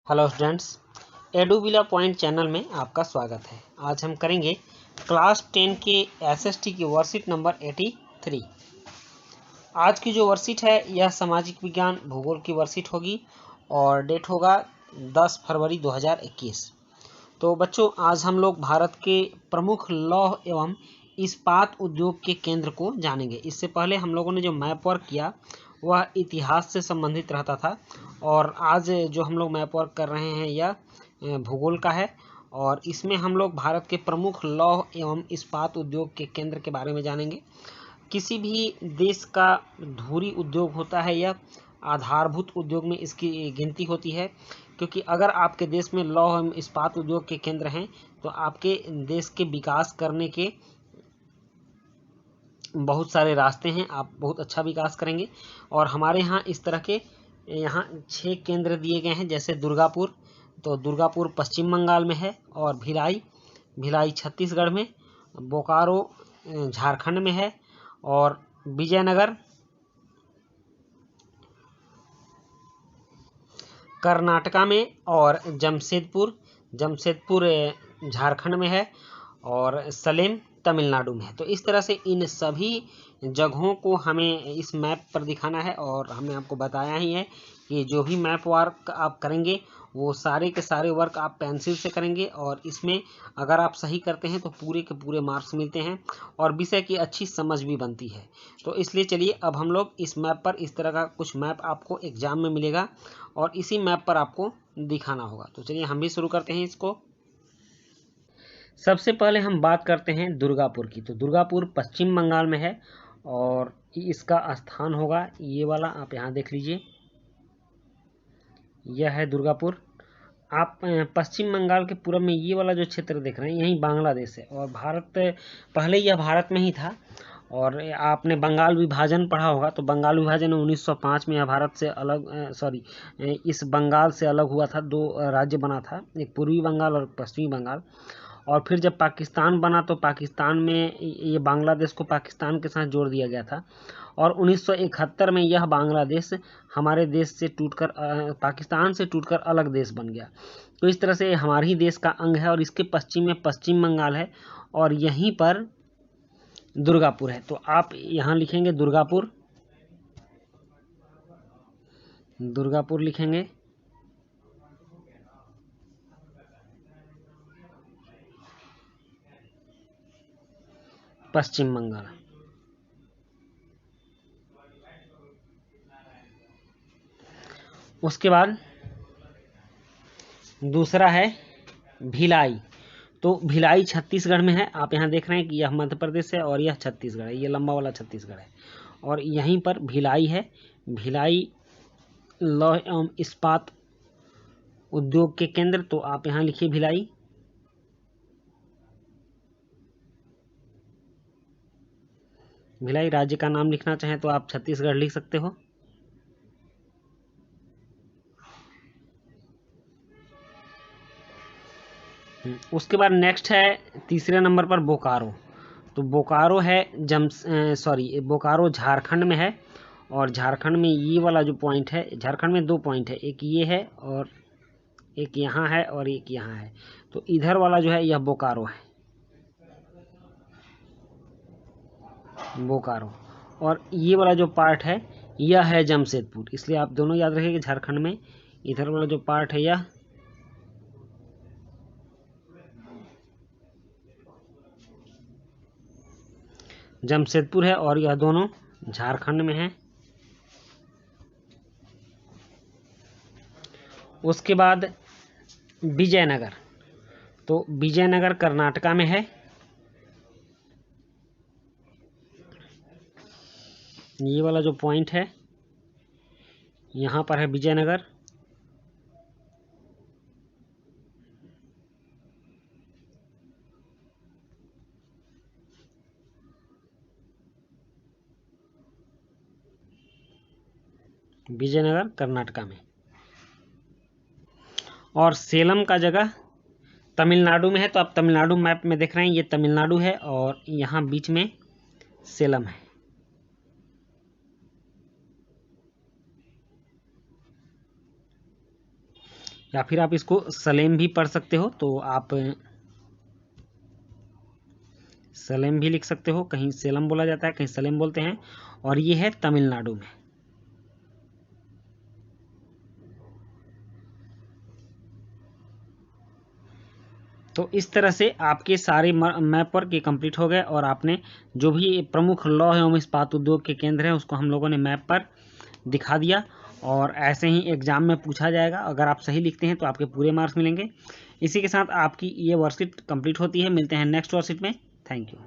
Hello students, एडुविला point channel में आपका स्वागत है। आज हम करेंगे क्लास 10 के एसएसटी की वर्कशीट नंबर 83। आज की जो वर्कशीट है यह सामाजिक विज्ञान भूगोल की वर्कशीट होगी और डेट होगा 10 फरवरी 2021। तो बच्चों, आज हम लोग भारत के प्रमुख लौह एवं इस्पात उद्योग के केंद्र को जानेंगे। इससे पहले हम लोगों ने जो मैप वर्क किया वह इतिहास से संबंधित रहता था और आज जो हम लोग मैप वर्क कर रहे हैं यह भूगोल का है और इसमें हम लोग भारत के प्रमुख लौह एवं इस्पात उद्योग के केंद्र के बारे में जानेंगे। किसी भी देश का धुरी उद्योग होता है या आधारभूत उद्योग में इसकी गिनती होती है, क्योंकि अगर आपके देश में लौह एवं इस्पात उद्योग के केंद्र हैं तो आपके देश के विकास करने के बहुत सारे रास्ते हैं, आप बहुत अच्छा विकास करेंगे। और हमारे यहाँ इस तरह के यहाँ 6 केंद्र दिए गए हैं, जैसे दुर्गापुर, तो दुर्गापुर पश्चिम बंगाल में है, और भिलाई छत्तीसगढ़ में, बोकारो झारखंड में है, और विजयनगर कर्नाटका में, और जमशेदपुर झारखंड में है, और सलेम तमिलनाडु में है। तो इस तरह से इन सभी जगहों को हमें इस मैप पर दिखाना है और हमने आपको बताया ही है कि जो भी मैप वर्क आप करेंगे वो सारे के सारे वर्क आप पेंसिल से करेंगे और इसमें अगर आप सही करते हैं तो पूरे के पूरे मार्क्स मिलते हैं और विषय की अच्छी समझ भी बनती है। तो इसलिए चलिए अब हम लोग इस मैप पर, इस तरह का कुछ मैप आपको एग्जाम में मिलेगा और इसी मैप पर आपको दिखाना होगा। तो चलिए हम भी शुरू करते हैं इसको। सबसे पहले हम बात करते हैं दुर्गापुर की। तो दुर्गापुर पश्चिम बंगाल में है और इसका स्थान होगा ये वाला, आप यहाँ देख लीजिए, यह है दुर्गापुर। आप पश्चिम बंगाल के पूर्व में ये वाला जो क्षेत्र देख रहे हैं यही बांग्लादेश है और पहले यह भारत में ही था। और आपने बंगाल विभाजन पढ़ा होगा, तो बंगाल विभाजन 1905 में यह भारत से अलग इस बंगाल से अलग हुआ था। 2 राज्य बना था, एक पूर्वी बंगाल और पश्चिमी बंगाल। और फिर जब पाकिस्तान बना तो पाकिस्तान में ये बांग्लादेश को पाकिस्तान के साथ जोड़ दिया गया था और 1971 में यह बांग्लादेश हमारे देश से टूटकर पाकिस्तान से टूटकर अलग देश बन गया। तो इस तरह से हमारे ही देश का अंग है और इसके पश्चिम में पश्चिम बंगाल है और यहीं पर दुर्गापुर है। तो आप यहाँ लिखेंगे दुर्गापुर लिखेंगे। पश्चिम बंगाल। उसके बाद दूसरा है भिलाई। तो भिलाई छत्तीसगढ़ में है। आप यहाँ देख रहे हैं कि यह मध्य प्रदेश है और यह छत्तीसगढ़ है, ये लंबा वाला छत्तीसगढ़ है और यहीं पर भिलाई है। भिलाई लौह एवं इस्पात उद्योग के केंद्र। तो आप यहाँ लिखिए भिलाई। राज्य का नाम लिखना चाहें तो आप छत्तीसगढ़ लिख सकते हो। उसके बाद नेक्स्ट है तीसरे नंबर पर बोकारो। तो बोकारो है बोकारो झारखंड में है और झारखंड में ये वाला जो पॉइंट है, झारखंड में 2 पॉइंट है, एक ये है और एक यहाँ है और एक यहाँ है। तो इधर वाला जो है यह बोकारो है, बोकारो। और ये वाला जो पार्ट है यह है जमशेदपुर। इसलिए आप दोनों याद रखिए कि झारखंड में इधर वाला जो पार्ट है यह जमशेदपुर है और यह दोनों झारखंड में है। उसके बाद विजयनगर। तो विजयनगर कर्नाटका में है। ये वाला जो पॉइंट है यहाँ पर है विजयनगर। विजयनगर कर्नाटका में। और सेलम का जगह तमिलनाडु में है। तो आप तमिलनाडु मैप में देख रहे हैं, ये तमिलनाडु है और यहाँ बीच में सेलम है। या फिर आप इसको सलेम भी पढ़ सकते हो, तो आप सलेम भी लिख सकते हो। कहीं सेलम बोला जाता है, कहीं सलेम बोलते हैं, और ये है तमिलनाडु में। तो इस तरह से आपके सारे मैप वर्क ये कंप्लीट हो गए, और आपने जो भी प्रमुख लौह एवं इस्पात उद्योग के केंद्र हैं उसको हम लोगों ने मैप पर दिखा दिया। और ऐसे ही एग्जाम में पूछा जाएगा, अगर आप सही लिखते हैं तो आपके पूरे मार्क्स मिलेंगे। इसी के साथ आपकी ये वर्कशीट कंप्लीट होती है। मिलते हैं नेक्स्ट वर्कशीट में। Thank you.